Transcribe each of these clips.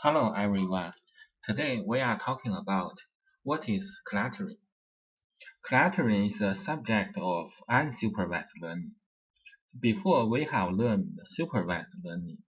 Hello everyone. Today we are talking about what is cluttering. Cluttering is a subject of unsupervised learning. Before we have learned supervised learning.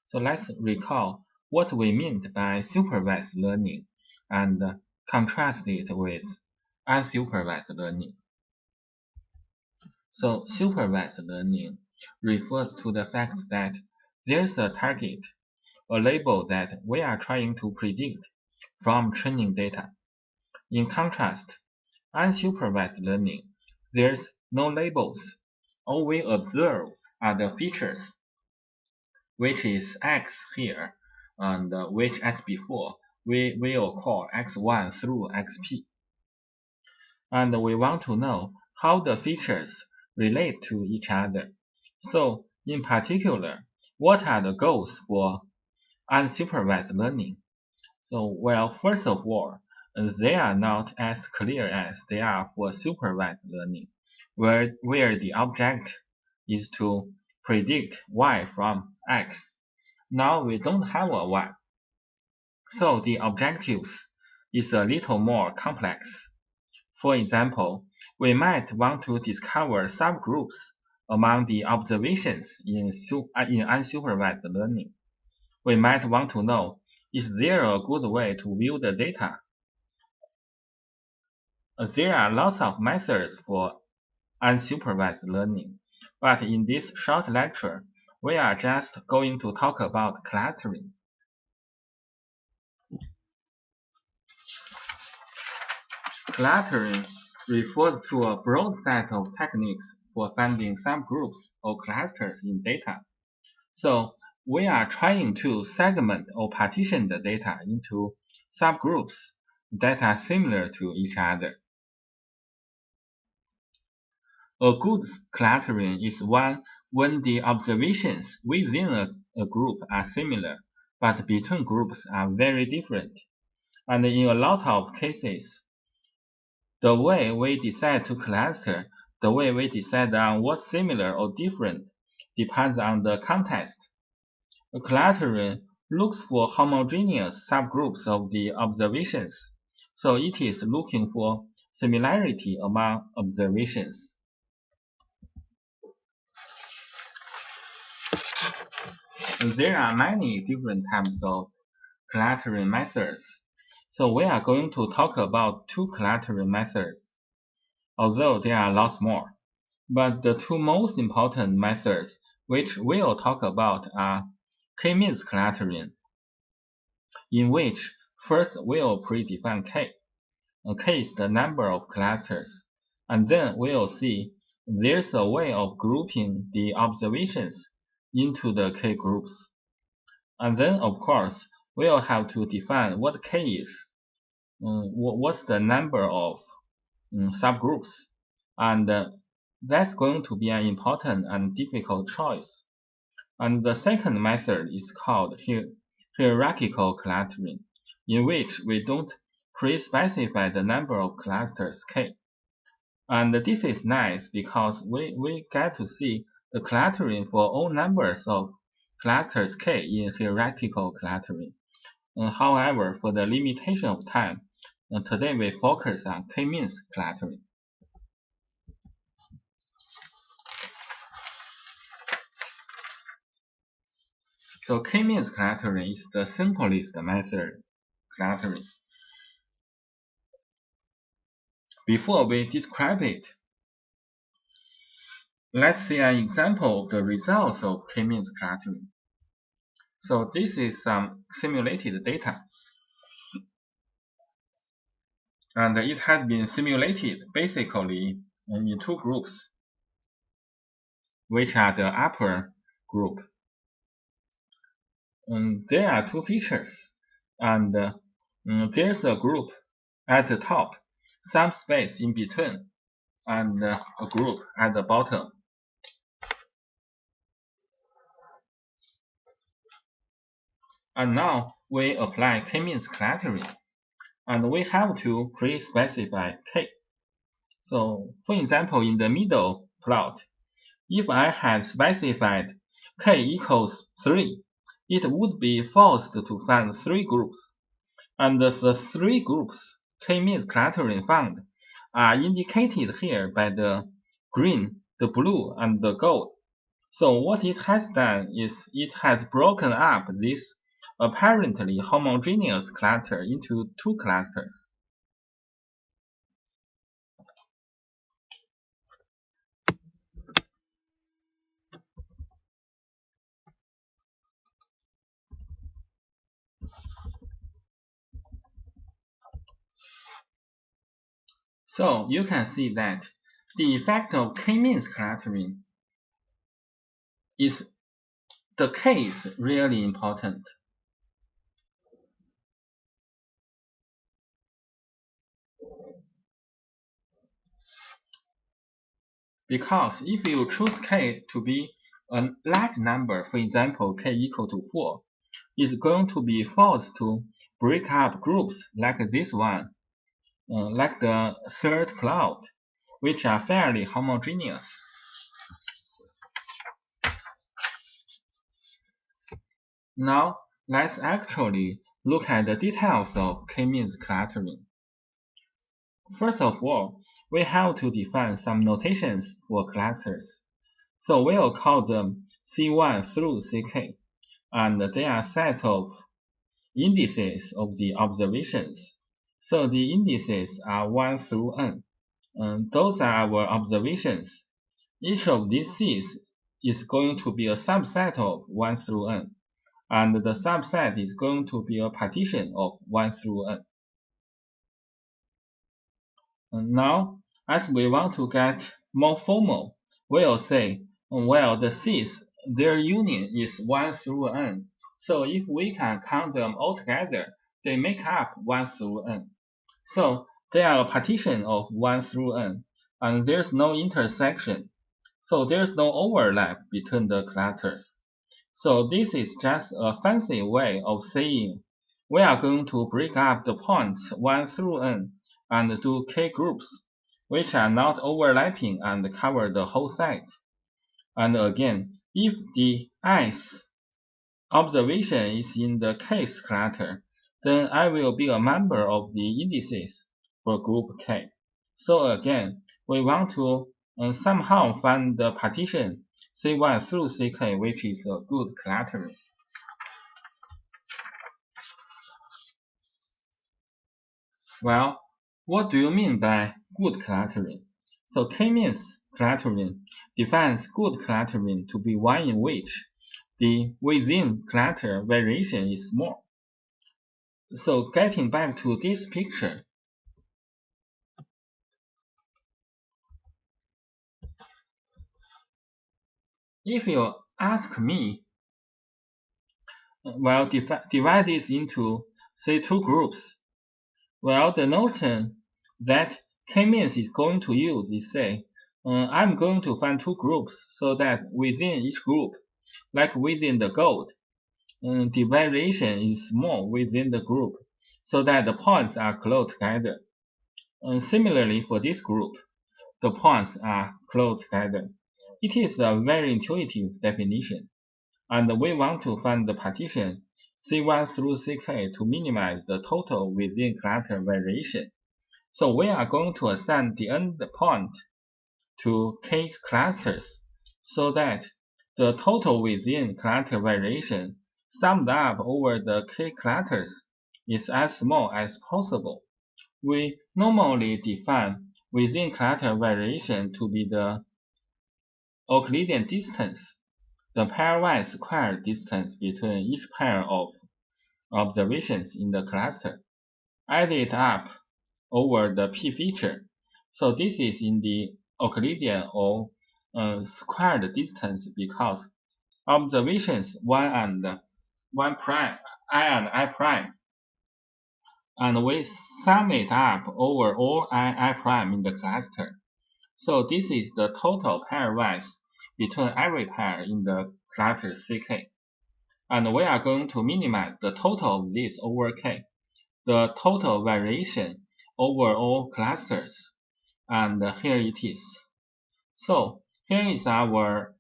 So let's recall what we meant by supervised learning and contrast it with unsupervised learning. So supervised learning refers to the fact that there's a target, a label that we are trying to predict from training data. In contrast, unsupervised learning, there's no labels. All we observe are the features, which is x here, and which as before, we will call x1 through xp. And we want to know how the features relate to each other. So, in particular, what are the goals for unsupervised learning? So, well, first of all, they are not as clear as they are for supervised learning, where the object is to predict y from x. Now we don't have a y. So the objectives is a little more complex. For example, we might want to discover subgroups among the observations in unsupervised learning. We might want to know, is there a good way to view the data? There are lots of methods for unsupervised learning, but in this short lecture, we are just going to talk about clustering. Clustering refers to a broad set of techniques for finding subgroups or clusters in data. So we are trying to segment or partition the data into subgroups that are similar to each other. A good clustering is one when the observations within a group are similar, but between groups are very different. And in a lot of cases, the way we decide to cluster, the way we decide on what's similar or different, depends on the context. A clustering looks for homogeneous subgroups of the observations, so it is looking for similarity among observations. There are many different types of clustering methods, so we are going to talk about two clustering methods, although there are lots more. But the two most important methods which we'll talk about are k-means clustering, in which first we'll predefine k. K is the number of clusters, and then we'll see there's a way of grouping the observations into the k groups. And then, of course, we'll have to define what k is, what's the number of subgroups, and that's going to be an important and difficult choice. And the second method is called hierarchical clustering, in which we don't pre-specify the number of clusters k. And this is nice because we get to see the clustering for all numbers of clusters k in hierarchical clustering. However, for the limitation of time, today we focus on k-means clustering. So k-means clustering is the simplest method clustering. Before we describe it, let's see an example of the results of k-means clustering. So this is some simulated data. And it has been simulated basically in two groups, which are the upper group. There are two features, and there's a group at the top, some space in between, and a group at the bottom. And now we apply k-means clustering, and we have to pre-specify k. So, for example, in the middle plot, if I had specified k equals 3, it would be forced to find 3 groups, and the 3 groups k-means clustering found are indicated here by the green, the blue, and the gold. So what it has done is it has broken up this apparently homogeneous cluster into 2 clusters. So you can see that the effect of k-means clustering is the k is really important. Because if you choose k to be a large number, for example, k equal to 4, it's going to be forced to break up groups like this one, like the third plot, which are fairly homogeneous. Now, let's actually look at the details of k-means clustering. First of all, we have to define some notations for clusters. So we'll call them C1 through Ck, and they are set of indices of the observations. So the indices are 1 through n. Those are our observations. Each of these C's is going to be a subset of 1 through n, and the subset is going to be a partition of 1 through n. Now, as we want to get more formal, we'll say, well, the C's, their union is 1 through n. So if we can count them all together, they make up 1 through n. So they are a partition of 1 through n, and there's no intersection. So there's no overlap between the clusters. So this is just a fancy way of saying we are going to break up the points 1 through n and do k groups, which are not overlapping and cover the whole set. And again, if the ith observation is in the kth cluster, then I will be a member of the indices for group k. So again, we want to somehow find the partition C1 through Ck, which is a good clustering. Well, what do you mean by good clustering? So k-means clustering defines good clustering to be one in which the within cluster variation is small. So getting back to this picture, if you ask me, well, divide this into, say, 2 groups. Well, the notion that k-means is going to use is say, I'm going to find 2 groups so that within each group, like within the gold, the variation is small within the group so that the points are close together. Similarly, for this group, the points are close together. It is a very intuitive definition, and we want to find the partition C1 through Ck to minimize the total within cluster variation. So we are going to assign the endpoint to k clusters so that the total within cluster variation summed up over the k clusters is as small as possible. We normally define within cluster variation to be the Euclidean distance, the pairwise squared distance between each pair of observations in the cluster, added up over the p-feature. So this is in the Euclidean or squared distance because observations 1 and 1 prime, I and I prime, and we sum it up over all I prime in the cluster. So this is the total pairwise between every pair in the cluster Ck. And we are going to minimize the total of this over k, the total variation over all clusters. And here it is. So here is our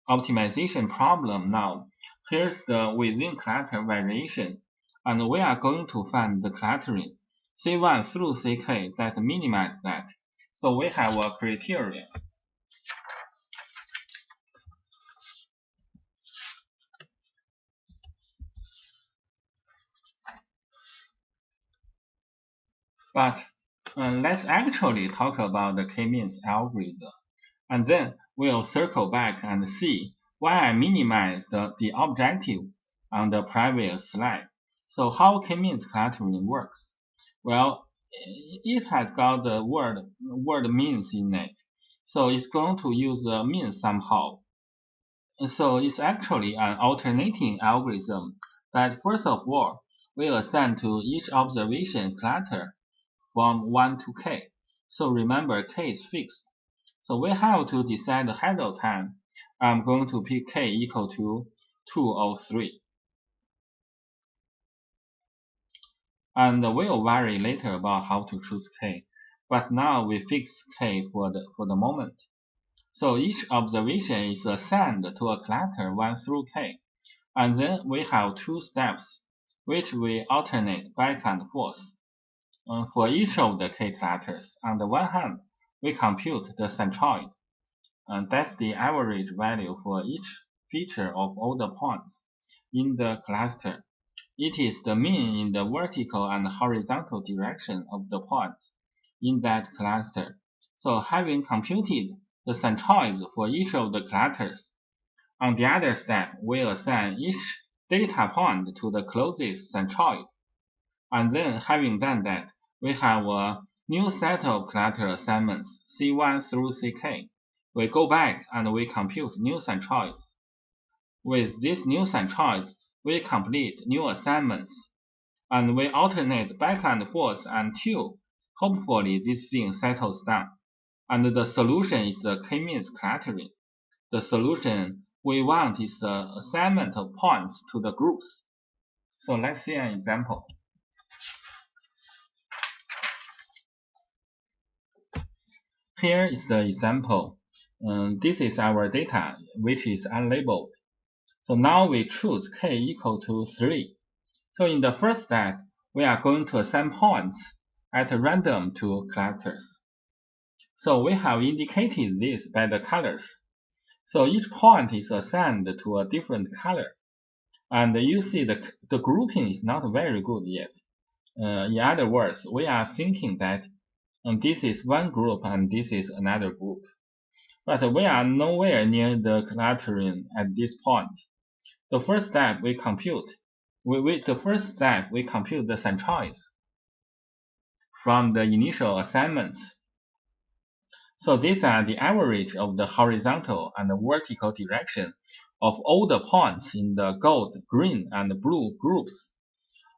optimization problem now. here's the within cluster variation, and we are going to find the clustering C1 through Ck that minimize that. So we have a criteria. But let's actually talk about the k-means algorithm, and then we'll circle back and see why I minimized the objective on the previous slide. So how k-means clustering works? Well, it has got the word means in it, so it's going to use the mean somehow. So it's actually an alternating algorithm that first of all will assign to each observation cluster from 1 to k. So remember, k is fixed. So we have to decide ahead of time. I'm going to pick k equal to 2 or 3. And we'll vary later about how to choose k. But now we fix k for the moment. So each observation is assigned to a cluster 1 through k. And then we have 2 steps, which we alternate back and forth. For each of the k clusters, on the one hand, we compute the centroid, and that's the average value for each feature of all the points in the cluster. It is the mean in the vertical and horizontal direction of the points in that cluster. So having computed the centroids for each of the clusters, on the other step, we assign each data point to the closest centroid. And then having done that, we have a new set of cluster assignments, C1 through Ck. We go back and we compute new centroids. With these new centroids, we complete new assignments, and we alternate back and forth until hopefully this thing settles down. And the solution is the k-means clustering. The solution we want is the assignment of points to the groups. So let's see an example. Here is the example. This is our data, which is unlabeled. So now we choose k equal to 3. So in the first step, we are going to assign points at random to clusters. So we have indicated this by the colors. So each point is assigned to a different color. And you see the grouping is not very good yet. In other words, we are thinking that this is one group and this is another group. But we are nowhere near the clustering at this point. The first step we compute. The first step we compute the centroids from the initial assignments. So these are the average of the horizontal and the vertical direction of all the points in the gold, green, and blue groups.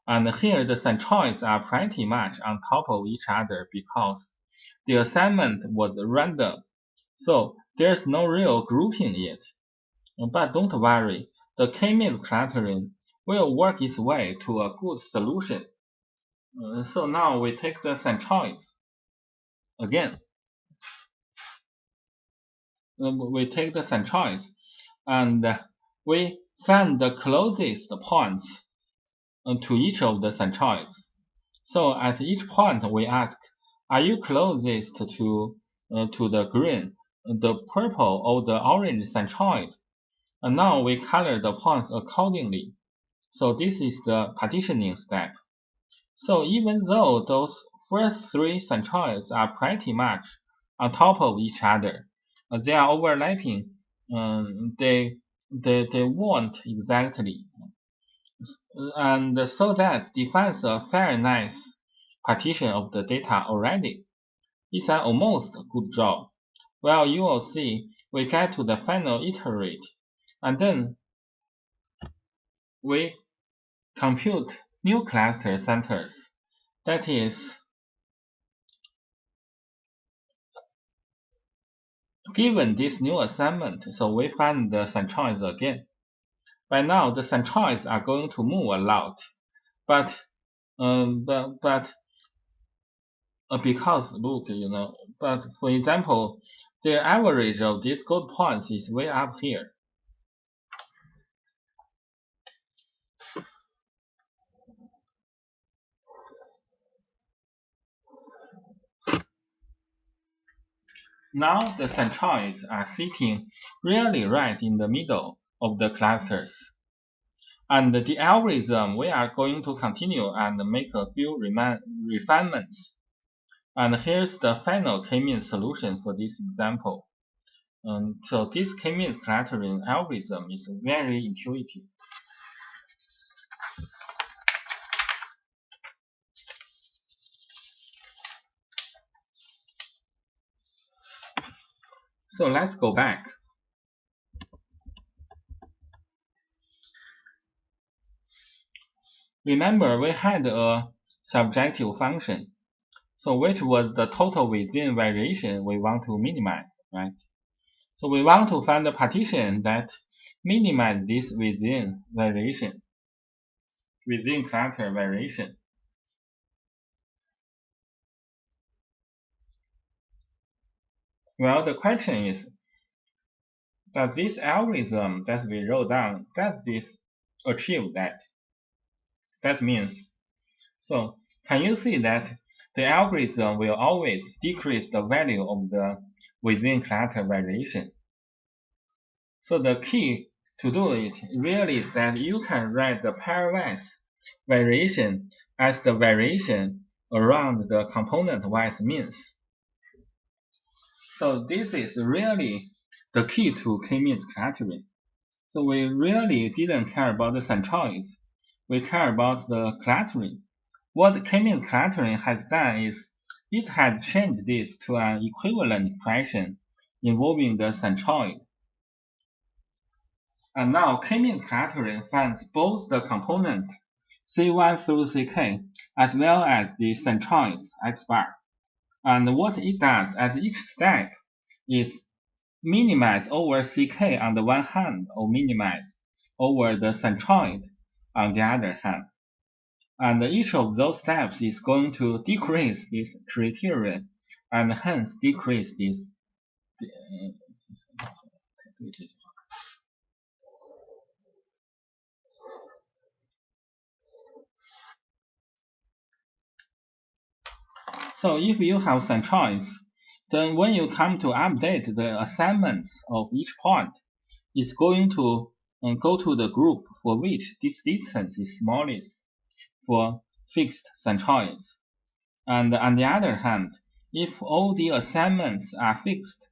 And here the centroids are pretty much on top of each other because the assignment was random. So there's no real grouping yet. But don't worry, the k-means clustering will work its way to a good solution. So now we take the centroids again. We take the centroids and we find the closest points to each of the centroids. So at each point we ask, are you closest to the green, the purple, or the orange centroid? And now we color the points accordingly. So this is the partitioning step. So even though those first 3 centroids are pretty much on top of each other, they are overlapping, they won't exactly. And so that defines a very nice partition of the data already. It's an almost good job. Well, you will see we get to the final iterate, and then we compute new cluster centers. That is, given this new assignment, so we find the centroids again. By now, the centroids are going to move a lot, but because look, but for example, the average of these gold points is way up here. Now the centroids are sitting really right in the middle of the clusters. And the algorithm, we are going to continue and make a few refinements. And here's the final k-means solution for this example. So this k-means clustering algorithm is very intuitive. So let's go back. Remember, we had a subjective function, so which was the total within variation we want to minimize, right? So we want to find a partition that minimizes this within variation, within cluster variation. Well, the question is, does this algorithm that we wrote down, does this achieve that? That means, so can you see that the algorithm will always decrease the value of the within cluster variation? So the key to do it really is that you can write the pairwise variation as the variation around the component-wise means. So this is really the key to k-means clustering. So we really didn't care about the centroids. We care about the clustering. What k-means clustering has done is it has changed this to an equivalent expression involving the centroid. And now k-means clustering finds both the component C1 through Ck as well as the centroids X bar. And what it does at each step is minimize over Ck on the one hand or minimize over the centroid on the other hand. And each of those steps is going to decrease this criterion and hence decrease this. So if you have centroids, then when you come to update the assignments of each point, it's going to go to the group for which this distance is smallest for fixed centroids. And on the other hand, if all the assignments are fixed,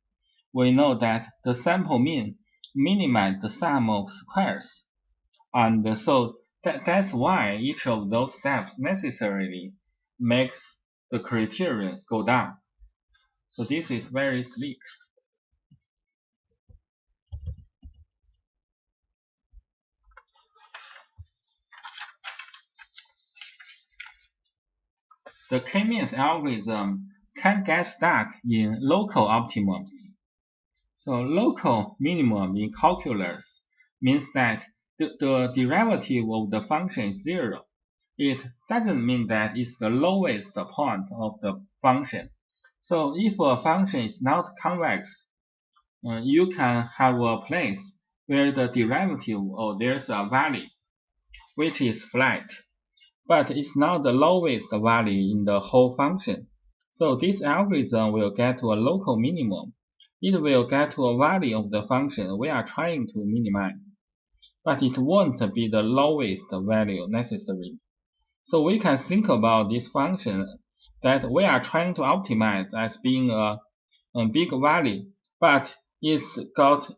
we know that the sample mean minimizes the sum of squares. And so that's why each of those steps necessarily makes the criterion go down. So this is very sleek. The k-means algorithm can get stuck in local optimums. So local minimum in calculus means that the derivative of the function is zero. It doesn't mean that it's the lowest point of the function. So if a function is not convex, you can have a place where the derivative or there's a value which is flat, but it's not the lowest value in the whole function. So this algorithm will get to a local minimum. It will get to a value of the function we are trying to minimize, but it won't be the lowest value necessarily. So we can think about this function that we are trying to optimize as being a big value, but it's got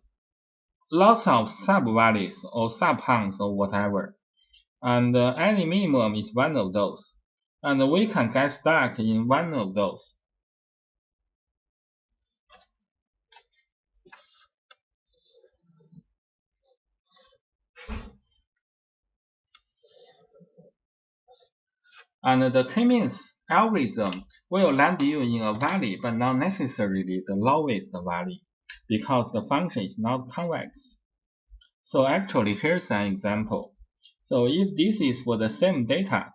lots of sub-values or sub-pounds or whatever. And any minimum is one of those. And we can get stuck in one of those. And the k-means algorithm will land you in a valley, but not necessarily the lowest valley, because the function is not convex. So actually, here's an example. So if this is for the same data,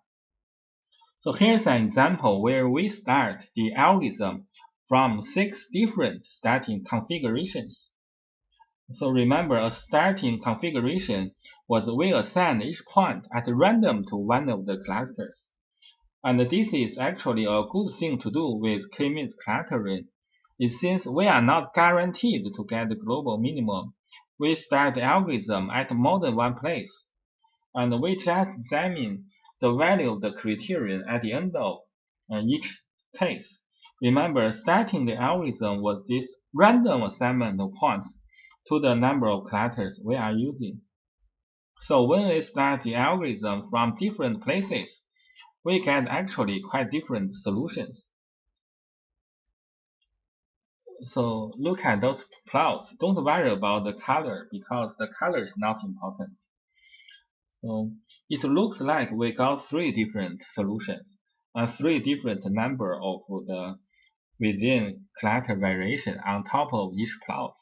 so here's an example where we start the algorithm from 6 different starting configurations. So remember, a starting configuration was we assign each point at random to one of the clusters. And this is actually a good thing to do with k-means clustering since we are not guaranteed to get the global minimum, we start the algorithm at more than one place, and we just examine the value of the criterion at the end of each case. Remember, starting the algorithm was this random assignment of points to the number of clusters we are using. So when we start the algorithm from different places, we get actually quite different solutions. So look at those plots. Don't worry about the color because the color is not important. So it looks like we got three different solutions and three different number of the within cluster variation on top of each plot.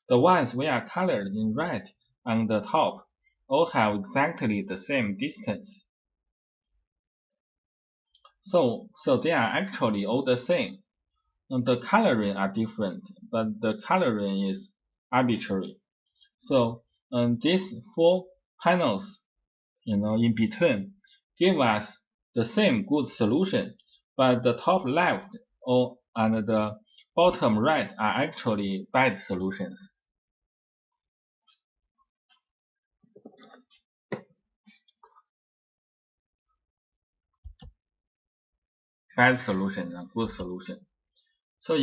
The ones we are colored in red on the top all have exactly the same distance. So they are actually all the same. And the coloring are different, but the coloring is arbitrary. So these four panels, in between, give us the same good solution, but the top left and the bottom right are actually bad solutions. Bad solution and good solution. So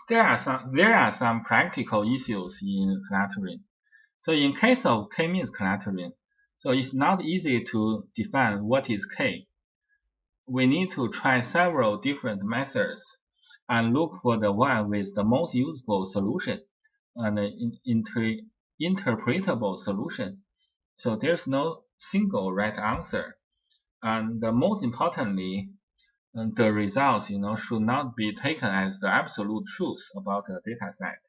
there are some practical issues in clustering. So in case of k-means clustering, so it's not easy to define what is k. We need to try several different methods and look for the one with the most useful solution and interpretable solution. So there's no single right answer. And most importantly, the results should not be taken as the absolute truth about a data set.